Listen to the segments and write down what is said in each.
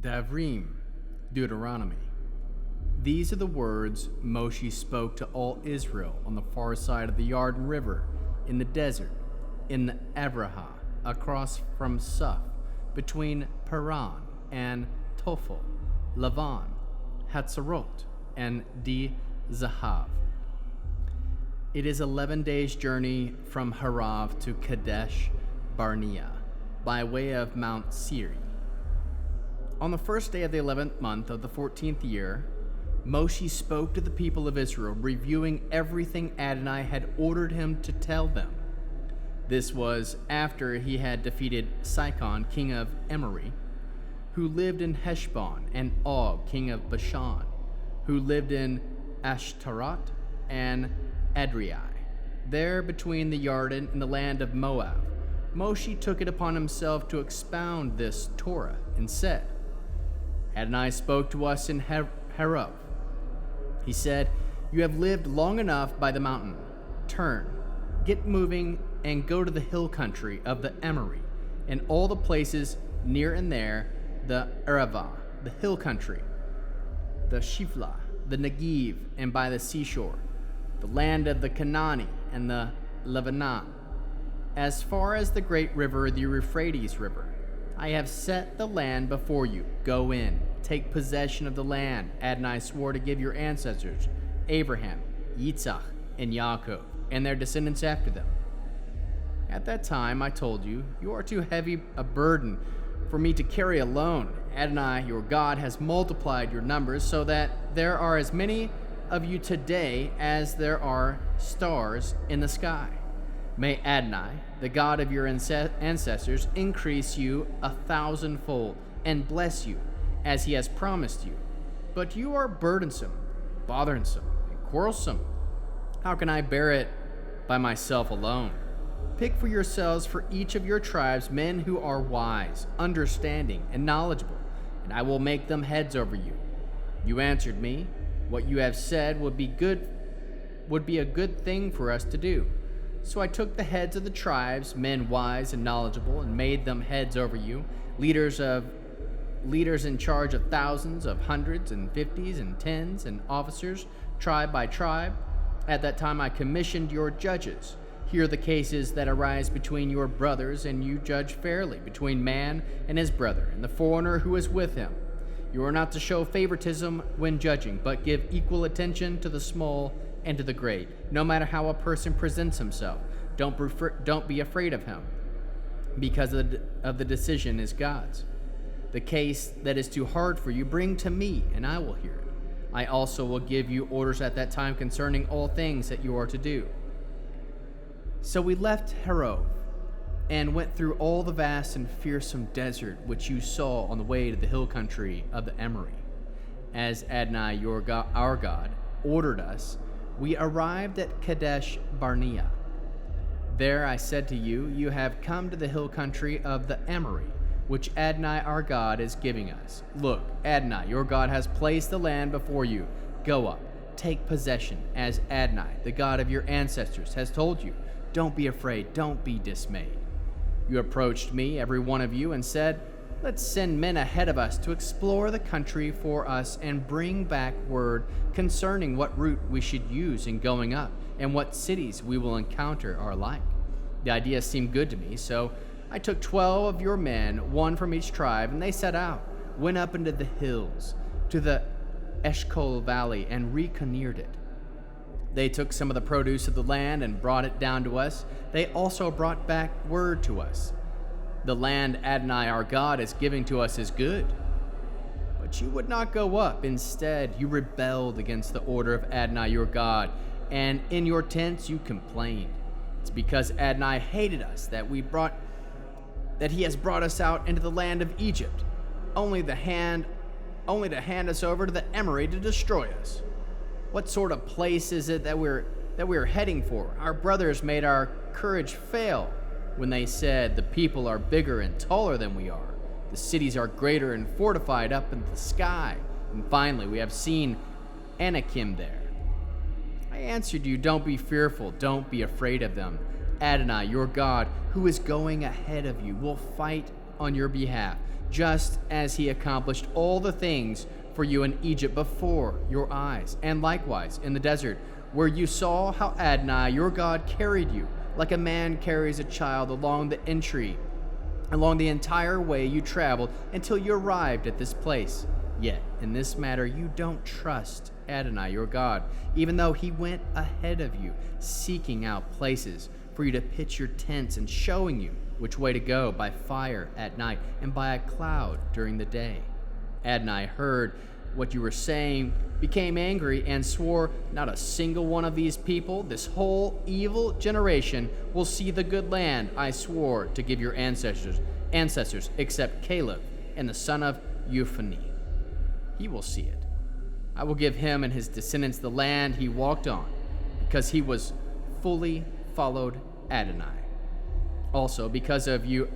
Davrim, Deuteronomy. These are the words Moshe spoke to all Israel on the far side of the Jordan River, in the desert, in the Abrahah, across from Suf, between Paran and Tophel, Lavan, Hatzerot, and Di Zahav. It is 11 days' journey from Harav to Kadesh Barnea, by way of Mount Seir. On the first day of the 11th month of the 14th year, Moshe spoke to the people of Israel, reviewing everything Adonai had ordered him to tell them. This was after he had defeated Sihon, king of Amorih, who lived in Heshbon, and Og, king of Bashan, who lived in Ashtaroth and Adrai, there between the Jordan and the land of Moab. Moshe took it upon himself to expound this Torah and said, Adonai spoke to us in Harav. He said, "You have lived long enough by the mountain. Turn, get moving, and go to the hill country of the Amorih, and all the places near and there, the Arava, the hill country, the Shifla, the Negev, and by the seashore, the land of the Canaani and the Lebanon, as far as the great river, the Euphrates River. I have set the land before you. Go in, take possession of the land Adonai swore to give your ancestors, Abraham, Yitzhak, and Yaakov, and their descendants after them. At that time I told you, you are too heavy a burden for me to carry alone. Adonai, your God, has multiplied your numbers so that there are as many of you today as there are stars in the sky. May Adonai, the God of your ancestors, increase you 1,000-fold and bless you, as he has promised you. But you are burdensome, bothersome, and quarrelsome. How can I bear it by myself alone? Pick for yourselves for each of your tribes men who are wise, understanding, and knowledgeable, and I will make them heads over you. You answered me, what you have said would be a good thing for us to do. So I took the heads of the tribes, men wise and knowledgeable, and made them heads over you, leaders in charge of thousands, of hundreds, and fifties, and tens, and officers, tribe by tribe. At that time I commissioned your judges. Hear the cases that arise between your brothers, and you judge fairly between man and his brother, and the foreigner who is with him. You are not to show favoritism when judging, but give equal attention to the small and to the great, no matter how a person presents himself. Don't be afraid of him, because of the decision is God's. The case that is too hard for you, bring to me, and I will hear it. I also will give you orders at that time concerning all things that you are to do. So we left Harav and went through all the vast and fearsome desert which you saw on the way to the hill country of the Amorih. As Adonai, our God, ordered us, we arrived at Kadesh Barnea. There I said to you, you have come to the hill country of the Amorih, which Adonai our God is giving us. Look, Adonai your God has placed the land before you. Go up, take possession, as Adonai, the God of your ancestors, has told you. Don't be afraid, don't be dismayed. You approached me, every one of you, and said, let's send men ahead of us to explore the country for us and bring back word concerning what route we should use in going up and what cities we will encounter are like. The idea seemed good to me, so I took 12 of your men, one from each tribe, and they set out, went up into the hills to the Eshcol Valley and reconnoitered it. They took some of the produce of the land and brought it down to us. They also brought back word to us. The land Adonai our God is giving to us is good. But you would not go up. Instead, you rebelled against the order of Adonai your God, and in your tents you complained. It's because Adonai hated us that he has brought us out into the land of Egypt, only to hand us over to the Amorih to destroy us. What sort of place is it that we're heading for? Our brothers made our courage fail when they said, the people are bigger and taller than we are. The cities are greater and fortified up in the sky. And finally, we have seen Anakim there. I answered you, don't be fearful, don't be afraid of them. Adonai, your God, who is going ahead of you, will fight on your behalf, just as he accomplished all the things for you in Egypt before your eyes, and likewise in the desert, where you saw how Adonai, your God, carried you, like a man carries a child along the entire way you traveled until you arrived at this place. Yet, in this matter, you don't trust Adonai, your God, even though he went ahead of you, seeking out places for you to pitch your tents and showing you which way to go by fire at night and by a cloud during the day. Adonai heard what you were saying, became angry, and swore, not a single one of these people, this whole evil generation, will see the good land I swore to give your ancestors, except Caleb and the son of Jephunneh. He will see it. I will give him and his descendants the land he walked on, because he was fully followed Adonai. Also, because of you,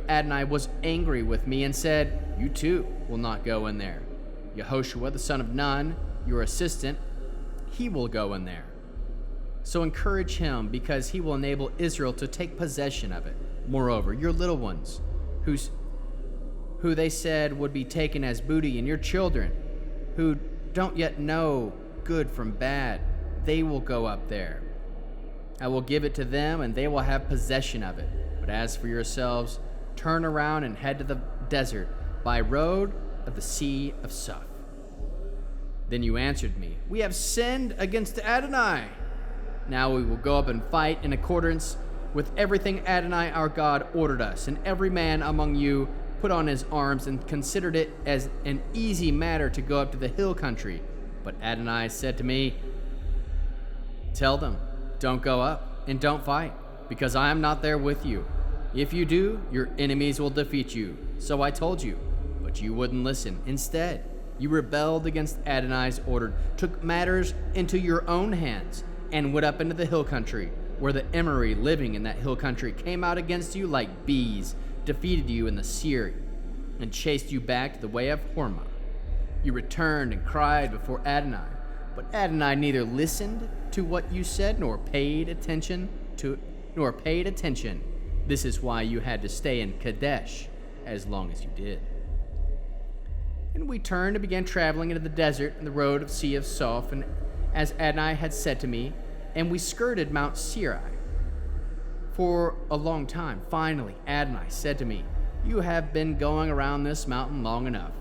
Adonai was angry with me and said, you too will not go in there. Yehoshua, the son of Nun, your assistant, he will go in there. So encourage him, because he will enable Israel to take possession of it. Moreover, your little ones, who they said would be taken as booty, and your children, who don't yet know good from bad, they will go up there. I will give it to them, and they will have possession of it. But as for yourselves, turn around and head to the desert by road of the Sea of Suf. Then you answered me, we have sinned against Adonai. Now we will go up and fight in accordance with everything Adonai our God ordered us, and every man among you put on his arms and considered it as an easy matter to go up to the hill country. But Adonai said to me, tell them, don't go up and don't fight, because I am not there with you. If you do, your enemies will defeat you. So I told you, but you wouldn't listen. Instead, you rebelled against Adonai's order, took matters into your own hands, and went up into the hill country, where the Emori living in that hill country came out against you like bees, defeated you in the Seir, and chased you back to the way of Hormah. You returned and cried before Adonai, but Adonai neither listened to what you said nor paid attention. This is why you had to stay in Kadesh as long as you did. And we turned and began traveling into the desert in the road of Sea of Suf, and as Adonai had said to me, and we skirted Mount Seir for a long time. Finally, Adonai said to me, you have been going around this mountain long enough.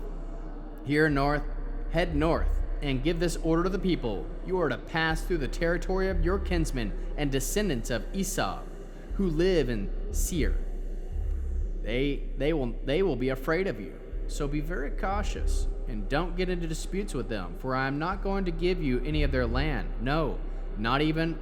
Head north, and give this order to the people. You are to pass through the territory of your kinsmen and descendants of Esau, who live in Seir. They will be afraid of you, so be very cautious, and don't get into disputes with them, for I am not going to give you any of their land. No, not even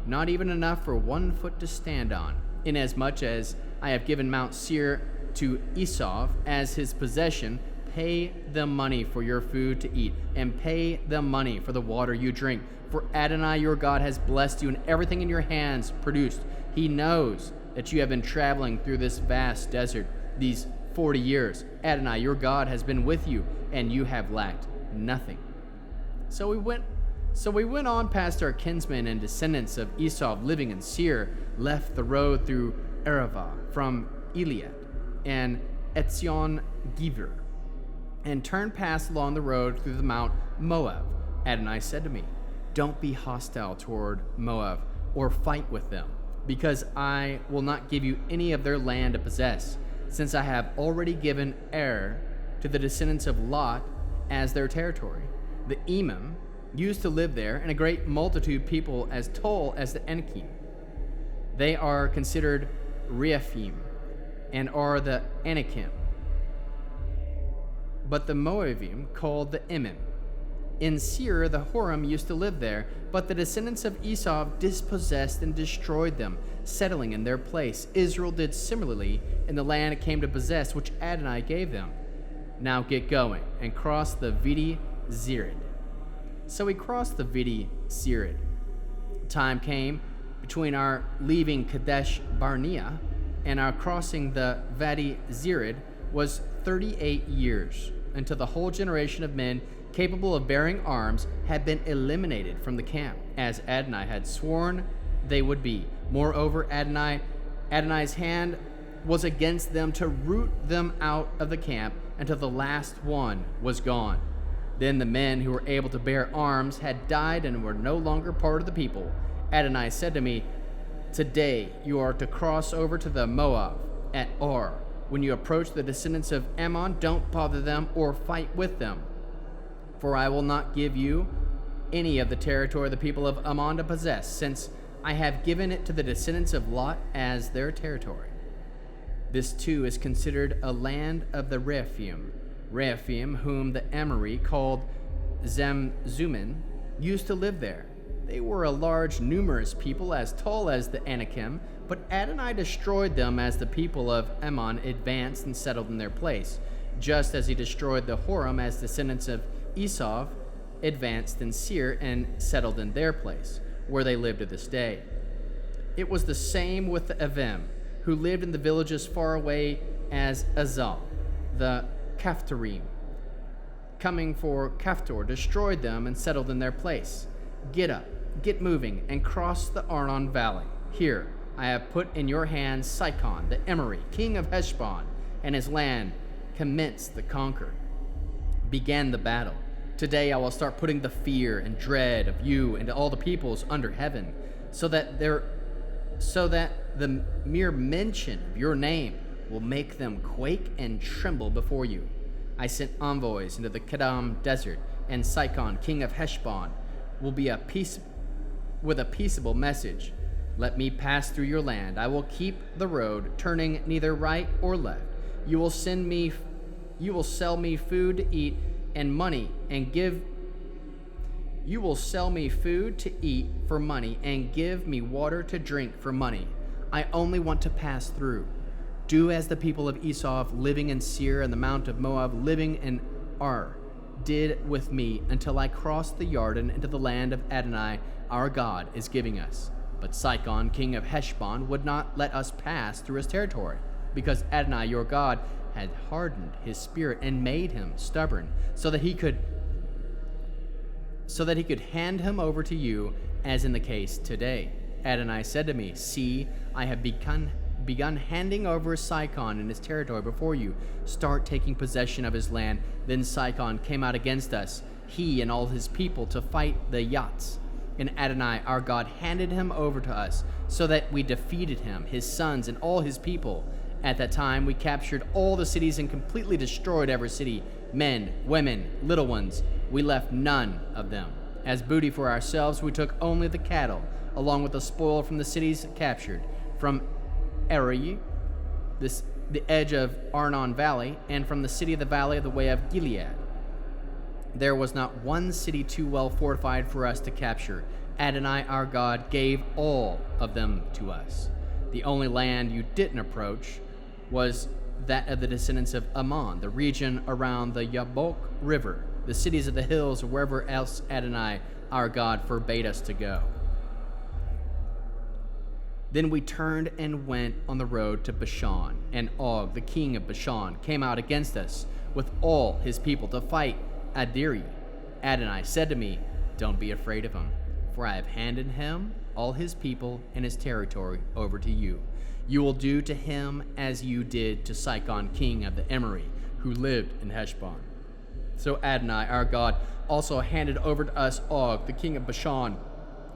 enough for 1 foot to stand on, inasmuch as I have given Mount Seir to Esau as his possession. Pay them money for your food to eat, and pay them money for the water you drink. For Adonai your God has blessed you, and everything in your hands produced. He knows that you have been traveling through this vast desert these 40 years. Adonai your God has been with you, and you have lacked nothing. So we went on past our kinsmen and descendants of Esau living in Seir, left the road through Arava from Eliad and Etzion Geber, and turned past along the road through the Mount Moab. Adonai said to me, don't be hostile toward Moab or fight with them, because I will not give you any of their land to possess, since I have already given Ar to the descendants of Lot as their territory. The Emim used to live there, and a great multitude people as tall as the Anakim. They are considered Rephaim and are the Anakim. But the Moavim called the Emim. In Seir the Horim used to live there, but the descendants of Esau dispossessed and destroyed them, settling in their place. Israel did similarly in the land it came to possess, which Adonai gave them. Now get going and cross the Vidi Zirid. So we crossed the Vidi Zirid. Time came between our leaving Kadesh Barnea and our crossing the Vadi Zirid was 38 years, until the whole generation of men capable of bearing arms had been eliminated from the camp, as Adonai had sworn they would be. Moreover, Adonai's hand was against them to root them out of the camp until the last one was gone. Then the men who were able to bear arms had died and were no longer part of the people. Adonai said to me, "Today you are to cross over to the Moab at Ar. When you approach the descendants of Ammon, don't bother them or fight with them. For I will not give you any of the territory of the people of Ammon to possess, since I have given it to the descendants of Lot as their territory. This too is considered a land of the Rephaim, whom the Amorite called Zamzummim used to live there. They were a large, numerous people, as tall as the Anakim, but Adonai destroyed them as the people of Ammon advanced and settled in their place, just as he destroyed the Horim as descendants of Esau advanced in Seir and settled in their place, where they live to this day. It was the same with the Avim, who lived in the villages far away as Azal. The Caphtorim, coming for Caphtor, destroyed them and settled in their place. Get up, get moving, and cross the Arnon Valley. Here I have put in your hands Sihon, the Amorite, king of Heshbon, and his land commenced the conquer, began the battle. Today I will start putting the fear and dread of you into all the peoples under heaven, so that the mere mention of your name will make them quake and tremble before you. I sent envoys into the Kedem desert, and Sihon, king of Heshbon, will be with a peaceable message. Let me pass through your land. I will keep the road, turning neither right or left. You will sell me food to eat and money, and you will sell me food to eat for money, and give me water to drink for money. I only want to pass through. Do as the people of Esau living in Seir and the Mount of Moab living in Ar did with me, until I crossed the Jordan into the land of Adonai our God is giving us. But Sihon, king of Heshbon, would not let us pass through his territory, because Adonai your God had hardened his spirit and made him stubborn, so that he could hand him over to you, as in the case today. Adonai said to me, "See, I have begun handing over Sihon and his territory before you. Start taking possession of his land." Then Sihon came out against us, he and all his people, to fight the Yats. And Adonai our God handed him over to us, so that we defeated him, his sons, and all his people. At that time we captured all the cities and completely destroyed every city, men, women, little ones. We left none of them. As booty for ourselves we took only the cattle, along with the spoil from the cities captured, from Eri, the edge of Arnon Valley, and from the city of the valley of the way of Gilead. There was not one city too well fortified for us to capture. Adonai our God gave all of them to us. The only land you didn't approach was that of the descendants of Ammon, the region around the Yabok River, the cities of the hills, or wherever else Adonai our God forbade us to go. Then we turned and went on the road to Bashan, and Og, the king of Bashan, came out against us with all his people to fight Adiri. Adonai said to me, "Don't be afraid of him, for I have handed him, all his people, and his territory over to you. You will do to him as you did to Sihon, king of the Amorite, who lived in Heshbon." So Adonai our God also handed over to us Og, the king of Bashan,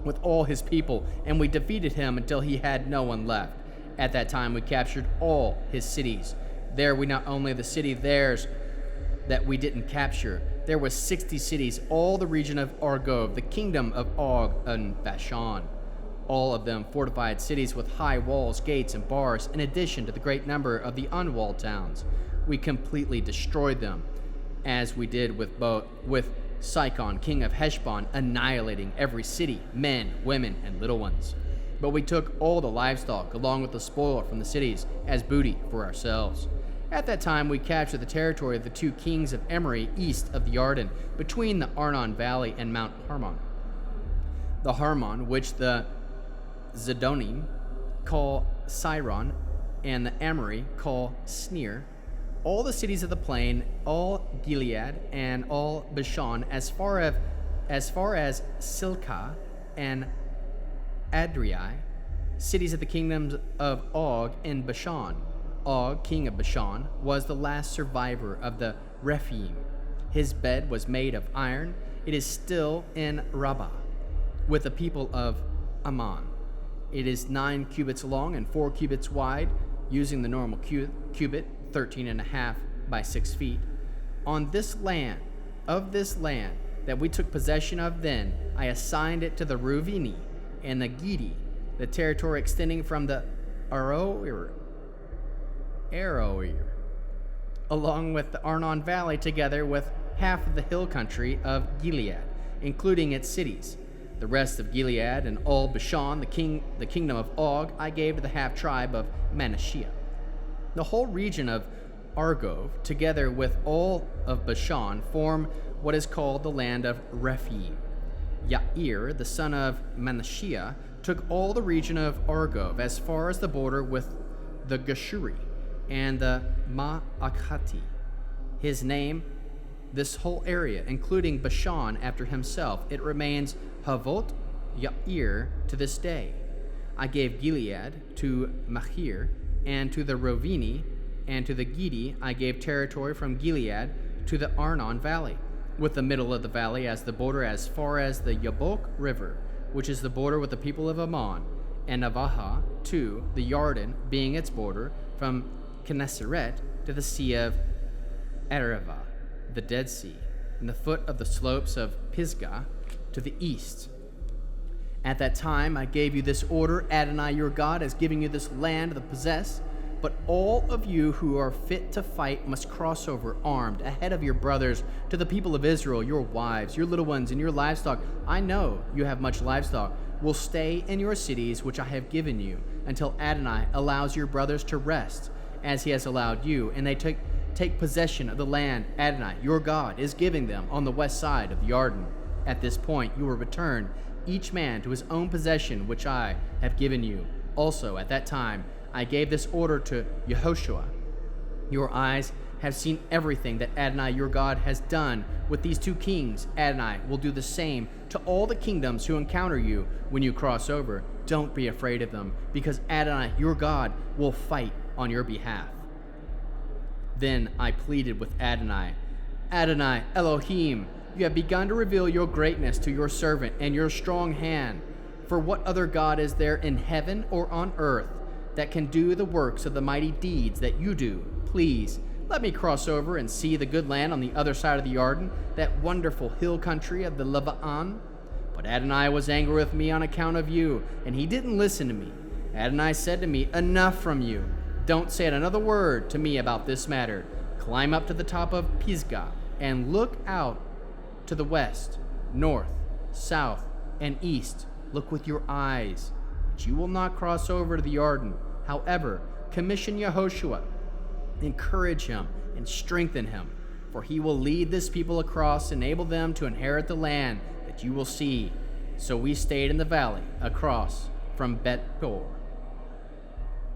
with all his people, and we defeated him until he had no one left. At that time we captured all his cities. There we not only the city theirs that we didn't capture, there was 60 cities, all the region of Argob, the kingdom of Og and Bashan, all of them fortified cities with high walls, gates, and bars, in addition to the great number of the unwalled towns. We completely destroyed them, as we did with Sihon, king of Heshbon, annihilating every city, men, women, and little ones. But we took all the livestock, along with the spoil from the cities, as booty for ourselves. At that time we captured the territory of the two kings of Amorite east of the Jordan, between the Arnon Valley and Mount Hermon. The Hermon, which the Zidonim call Siron, and the Amorite call Sneer, all the cities of the plain, all Gilead, and all Bashan, as far as Silkah and Adriai, cities of the kingdoms of Og and Bashan. Og, king of Bashan, was the last survivor of the Rephaim. His bed was made of iron. It is still in Rabbah, with the people of Ammon. It is 9 cubits long and 4 cubits wide, using the normal cubit, 13.5 by 6 feet. On this land, that we took possession of then, I assigned it to the Reuveni and the Gedi, the territory extending from the Aroer, along with the Arnon Valley, together with half of the hill country of Gilead, including its cities. The rest of Gilead and all Bashan, the kingdom of Og, I gave to the half-tribe of Manasseh. The whole region of Argob, together with all of Bashan, form what is called the land of Rephaim. Yair, the son of Manasseh, took all the region of Argob as far as the border with the Geshuri and the Ma'akhati. His name, this whole area, including Bashan after himself, it remains Havot Yair to this day. I gave Gilead to Machir and to the Reuveni, and to the Gedi I gave territory from Gilead to the Arnon Valley, with the middle of the valley as the border as far as the Yabok River, which is the border with the people of Ammon, and Avaha, too, the Yarden being its border, from Gennesaret to the Sea of Arava, the Dead Sea, and the foot of the slopes of Pisgah to the east. At that time I gave you this order: Adonai your God is giving you this land to possess, but all of you who are fit to fight must cross over armed ahead of your brothers to the people of Israel. Your wives, your little ones, and your livestock, I know you have much livestock, will stay in your cities which I have given you until Adonai allows your brothers to rest, as he has allowed you, and they take possession of the land Adonai your God is giving them on the west side of the Yarden. At this point you will return, each man to his own possession which I have given you. Also at that time I gave this order to Yehoshua: your eyes have seen everything that Adonai your God has done with these two kings. Adonai will do the same to all the kingdoms who encounter you when you cross over. Don't be afraid of them, because Adonai your God will fight on your behalf. Then I pleaded with Adonai: Adonai Elohim, you have begun to reveal your greatness to your servant and your strong hand. For what other God is there in heaven or on earth that can do the works of the mighty deeds that you do? Please, let me cross over and see the good land on the other side of the Yarden, that wonderful hill country of the Lebanon. But Adonai was angry with me on account of you, and he didn't listen to me. Adonai said to me, enough from you. Don't say another word to me about this matter. Climb up to the top of Pisgah and look out to the west, north, south, and east. Look with your eyes, but you will not cross over to the Yarden. However, commission Yehoshua, encourage him, and strengthen him, for he will lead this people across, enable them to inherit the land that you will see. So we stayed in the valley across from Bet-Peor.